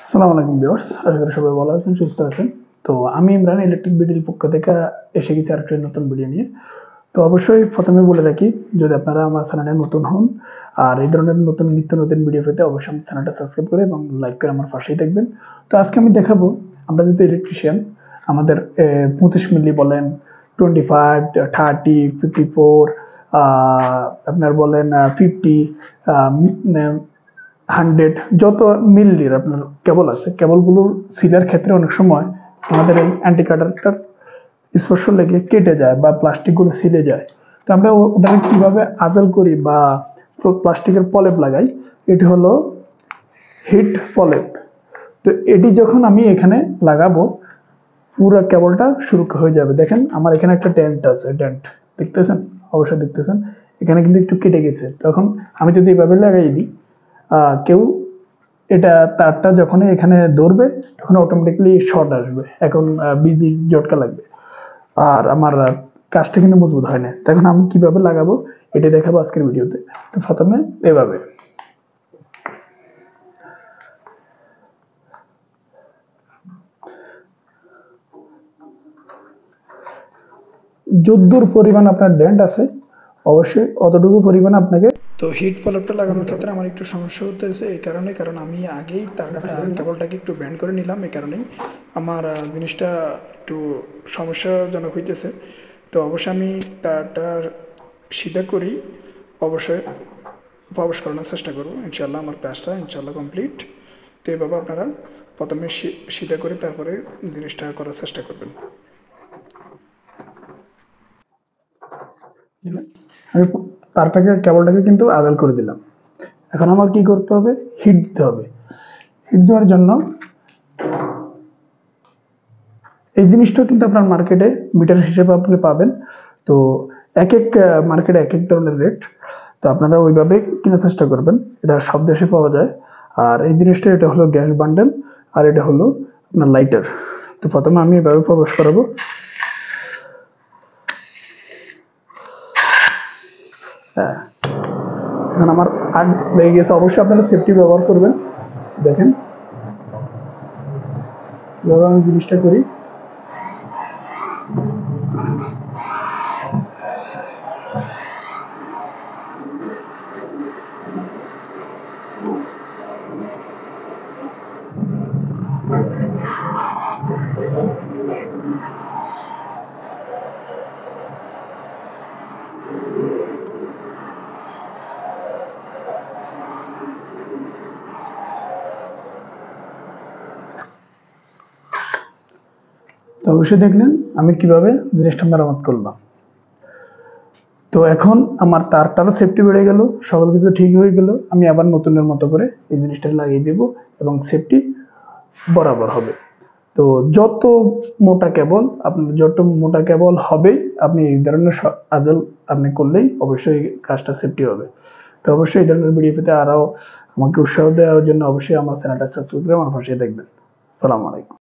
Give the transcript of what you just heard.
আসসালামু আলাইকুম ভিউয়ার্স, আশা করি সবাই ভালো আছেন, সুস্থ আছেন। তো আমি ইমরান ইলেকট্রিক বিডির পক্ষ থেকে এসে গেছি আরেকটা নতুন ভিডিও নিয়ে। তো অবশ্যই প্রথমে বলে রাখি, যদি আপনারা আমার চ্যানেলে নতুন হন আর এই ধরনের নিত্য নতুন ভিডিও পেতে অবশ্যই আমার চ্যানেলটা সাবস্ক্রাইব করে এবং লাইক করে আমার পাশেই থাকবেন। তো আজকে আমি দেখাবো, আমরা যেহেতু ইলেকট্রিশিয়ান, আমাদের 25 মিলি বলেন, 25, 30, 54, আপনার বলেন 50, 100, যত মিলির আপনার কেবল আছে, কেবলগুলোর সিলের ক্ষেত্রে অনেক সময় আমাদের অ্যান্টি কাটারটা স্পর্শ লেগে কেটে যায় বা প্লাস্টিকগুলো সিলে যায়। তো আমরা ওটাকে কিভাবে আজল করি বা প্লাস্টিকের প্রলেপ লাগাই, এটি হলো হিট প্রলেপ। তো এটি যখন আমি এখানে লাগাবো, পুরো কেবলটা সুরক্ষা হয়ে যাবে। দেখেন আমার এখানে একটা ডেন্ট আছে, ডেন্ট দেখতেছেন, অবশ্যই দেখতেছেন, এখানে কিন্তু একটু কেটে গেছে। তখন আমি যদি এভাবে লাগাই দিই, কেউ এটা তারটা যখন এখানে ধরবে তখন অটোমেটিকলি শর্ট আসবে, এখন বিদ্যুৎ ঝটকা লাগবে আর আমার কাজটা কিন্তু মজবুত হয় না। তখন আমি কিভাবে লাগাবো এটা দেখাবো আজকের ভিডিওতে। তো প্রথমে এভাবে যদ্দূর পরিমাণ আপনার ডেন্ট আছে অবশ্যই অতটুকু পরিমাণ আপনাকে। তো হিট প্রলেপটা লাগানোর ক্ষেত্রে আমার একটু সমস্যা হতেছে এই কারণে, কারণ আমি আগেই তার কেবলটাকে একটু ব্যান্ড করে নিলাম, এই কারণেই আমার জিনিসটা একটু সমস্যাজনক হইতেছে। তো অবশ্যই আমি তারটা সিধা করি, অবশ্যই প্রবেশ করানোর চেষ্টা করবো। ইনশাল্লাহ আমার কাজটা ইনশাল্লাহ কমপ্লিট। তো এইভাবে আপনারা প্রথমে সিধা করে তারপরে জিনিসটা করার চেষ্টা করবেন। আমি তারটাকে কেবলটাকে কিন্তু আদাল করে দিলাম। এখন আমার কি করতে হবে, হিট দিতে হবে। হিট দেওয়ার জন্য এই জিনিসটা কিন্তু আপনার মার্কেটে মিটার হিসেবে আপনি পাবেন। তো এক এক মার্কেটে এক এক ধরনের রেট, তো আপনারা ওইভাবে কেনার চেষ্টা করবেন, এটা সব দেশে পাওয়া যায়। আর এই জিনিসটা, এটা হলো গ্যাস বান্ডেল আর এটা হলো আপনার লাইটার। তো প্রথমে আমি এভাবে প্রবেশ করাবো। হ্যাঁ, এখন আমার আগ লেগে গেছে, অবশ্যই আপনারা সেফটি ব্যবহার করবেন। দেখেন কিভাবে আমি জিনিসটা করি। তো অবশ্যই দেখলেন আমি কিভাবে জিনিসটা মেরামত করলাম। তো এখন আমার তারটারও সেফটি বেড়ে গেল, সকল কিছু ঠিক হয়ে গেল। আমি আবার নতুনের মতো করে এই জিনিসটা লাগিয়ে দেব এবং সেফটি বরাবর হবে। তো যত মোটা কেবল, আপনার যত মোটা কেবল হবেই, আপনি এই ধরনের আজল আপনি করলেই অবশ্যই কাজটা সেফটি হবে। তো অবশ্যই এই ধরনের ভিডিও পেতে আরও আমাকে উৎসাহ দেওয়ার জন্য অবশ্যই আমার চ্যানেলটা সাবস্ক্রাইব করে আমার পাশে দেখবেন। আসসালামু আলাইকুম।